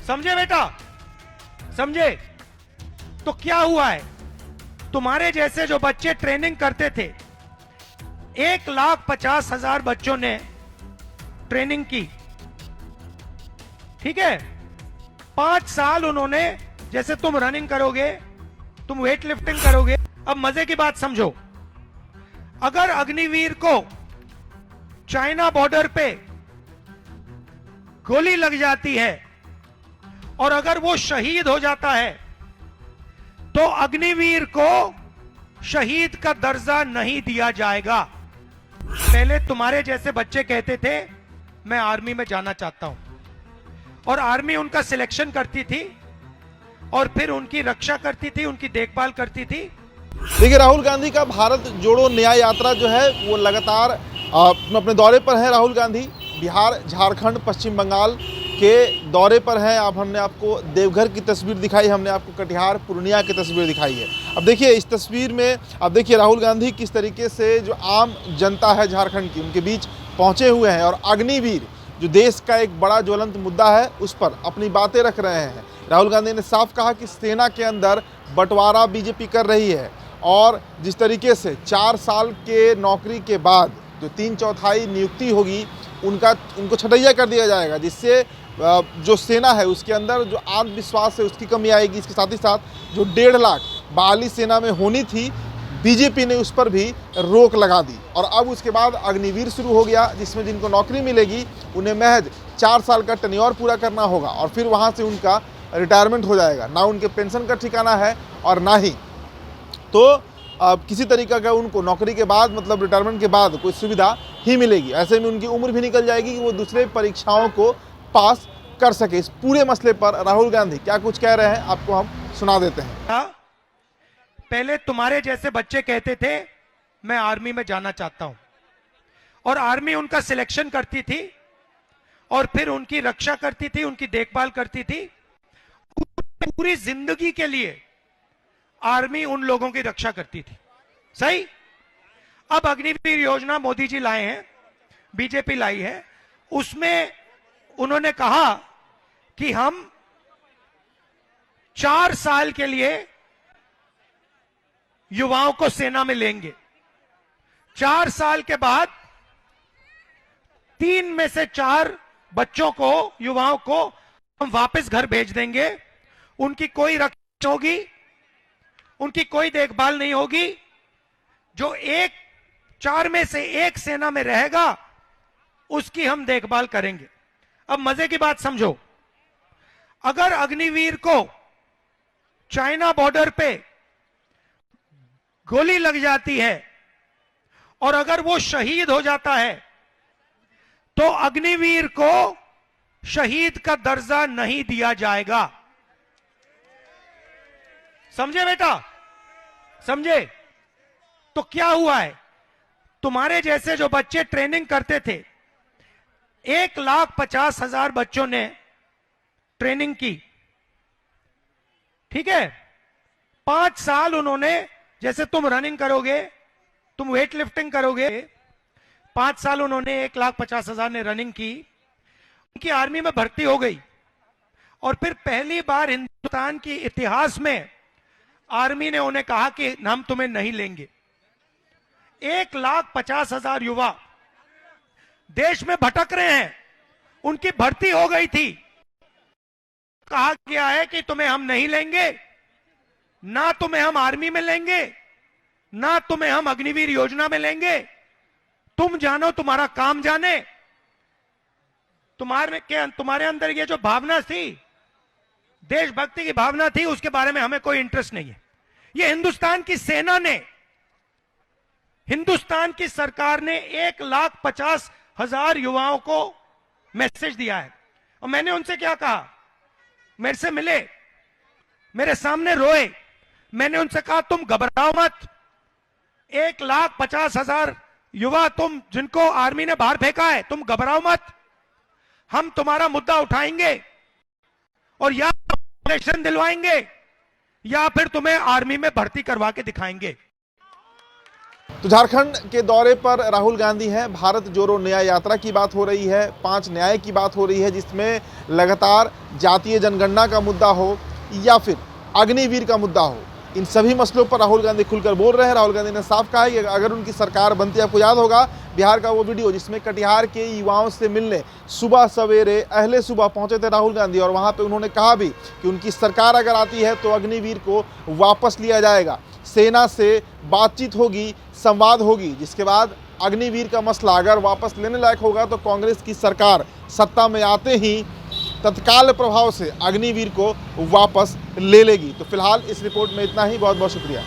समझे बेटा? समझे? तो क्या हुआ है, तुम्हारे जैसे जो बच्चे ट्रेनिंग करते थे, 1,50,000 बच्चों ने ट्रेनिंग की, ठीक है? 5 साल उन्होंने, जैसे तुम रनिंग करोगे, तुम वेट लिफ्टिंग करोगे। अब मजे की बात समझो, अगर अग्निवीर को चाइना बॉर्डर पे गोली लग जाती है और अगर वो शहीद हो जाता है, तो अग्निवीर को शहीद का दर्जा नहीं दिया जाएगा। पहले तुम्हारे जैसे बच्चे कहते थे मैं आर्मी में जाना चाहता हूं, और आर्मी उनका सिलेक्शन करती थी और फिर उनकी रक्षा करती थी, उनकी देखभाल करती थी। देखिए, राहुल गांधी का भारत जोड़ो न्याय यात्रा जो है वो लगातार अपने दौरे पर है। राहुल गांधी बिहार, झारखंड, पश्चिम बंगाल के दौरे पर हैं। अब हमने आपको देवघर की तस्वीर दिखाई, हमने आपको कटिहार, पूर्णिया की तस्वीर दिखाई है। अब देखिए इस तस्वीर में, अब देखिए राहुल गांधी किस तरीके से जो आम जनता है झारखंड की, उनके बीच पहुंचे हुए हैं और अग्निवीर जो देश का एक बड़ा ज्वलंत मुद्दा है उस पर अपनी बातें रख रहे हैं। राहुल गांधी ने साफ कहा कि सेना के अंदर बंटवारा बीजेपी कर रही है और जिस तरीके से 4 साल के नौकरी के बाद जो 3/4 नियुक्ति होगी उनको छटैया कर दिया जाएगा, जिससे जो सेना है उसके अंदर जो आत्मविश्वास है उसकी कमी आएगी। इसके साथ ही साथ जो 1.5 लाख बहाली सेना में होनी थी, बीजेपी ने उस पर भी रोक लगा दी और अब उसके बाद अग्निवीर शुरू हो गया, जिसमें जिनको नौकरी मिलेगी उन्हें महज 4 साल का टेन्योर पूरा करना होगा और फिर वहाँ से उनका रिटायरमेंट हो जाएगा। ना उनके पेंशन का ठिकाना है और ना ही तो किसी तरीका का उनको नौकरी के बाद, मतलब रिटायरमेंट के बाद कोई सुविधा ही मिलेगी। ऐसे में उनकी उम्र भी निकल जाएगी कि वो दूसरे परीक्षाओं को पास कर सके। इस पूरे मसले पर राहुल गांधी क्या कुछ कह रहे हैं आपको हम सुना देते हैं। पहले तुम्हारे जैसे बच्चे कहते थे मैं आर्मी में जाना चाहता हूं, और आर्मी उनका सिलेक्शन करती थी और फिर उनकी रक्षा करती थी, उनकी देखभाल करती थी। पूरी जिंदगी के लिए आर्मी उन लोगों की रक्षा करती थी, सही? अब अग्निवीर योजना मोदी जी लाए हैं, बीजेपी लाई है, उसमें उन्होंने कहा कि हम 4 साल के लिए युवाओं को सेना में लेंगे। 4 साल के बाद 3 में से 4 बच्चों को, युवाओं को हम वापस घर भेज देंगे। उनकी कोई रक्षा होगी, उनकी कोई देखभाल नहीं होगी। जो 4 में से 1 सेना में रहेगा उसकी हम देखभाल करेंगे। अब मजे की बात समझो, अगर अग्निवीर को चाइना बॉर्डर पे गोली लग जाती है और अगर वो शहीद हो जाता है, तो अग्निवीर को शहीद का दर्जा नहीं दिया जाएगा। समझे बेटा? समझे? तो क्या हुआ है, तुम्हारे जैसे जो बच्चे ट्रेनिंग करते थे, 1,50,000 बच्चों ने ट्रेनिंग की, ठीक है? 5 साल उन्होंने, जैसे तुम रनिंग करोगे, तुम वेट लिफ्टिंग करोगे, 5 साल उन्होंने 1,50,000 ने रनिंग की, उनकी आर्मी में भर्ती हो गई और फिर पहली बार हिंदुस्तान की इतिहास में आर्मी ने उन्हें कहा कि हम तुम्हें नहीं लेंगे। 1,50,000 युवा देश में भटक रहे हैं, उनकी भर्ती हो गई थी। कहा गया है कि तुम्हें हम नहीं लेंगे, ना तुम्हें हम आर्मी में लेंगे, ना तुम्हें हम अग्निवीर योजना में लेंगे। तुम जानो, तुम्हारा काम जाने। तुम्हारे अंदर ये जो भावना थी, देशभक्ति की भावना थी, उसके बारे में हमें कोई इंटरेस्ट नहीं है। ये हिंदुस्तान की सेना ने, हिंदुस्तान की सरकार ने 1,50,000 युवाओं को मैसेज दिया है और मैंने उनसे क्या कहा, मेरे से मिले, मेरे सामने रोए, मैंने उनसे कहा तुम घबराओ मत। 1,50,000 युवा तुम, जिनको आर्मी ने बाहर फेंका है, तुम घबराओ मत। हम तुम्हारा मुद्दा उठाएंगे और या इलेक्शन दिलवाएंगे या फिर तुम्हें आर्मी में भर्ती करवा के दिखाएंगे। तो झारखंड के दौरे पर राहुल गांधी हैं। भारत जोड़ो न्याय यात्रा की बात हो रही है, 5 न्याय की बात हो रही है, जिसमें लगातार जातीय जनगणना का मुद्दा हो या फिर अग्निवीर का मुद्दा हो, इन सभी मसलों पर राहुल गांधी खुलकर बोल रहे हैं। राहुल गांधी ने साफ कहा है कि अगर उनकी सरकार बनती, आपको याद होगा बिहार का वो वीडियो जिसमें कटिहार के युवाओं से मिलने सुबह सवेरे अहले सुबह पहुंचे थे राहुल गांधी, और वहां पे उन्होंने कहा भी कि उनकी सरकार अगर आती है तो अग्निवीर को वापस लिया जाएगा, सेना से बातचीत होगी, संवाद होगी, जिसके बाद अग्निवीर का मसला अगर वापस लेने लायक होगा तो कांग्रेस की सरकार सत्ता में आते ही तत्काल प्रभाव से अग्निवीर को वापस ले लेगी। तो फिलहाल इस रिपोर्ट में इतना ही। बहुत बहुत शुक्रिया।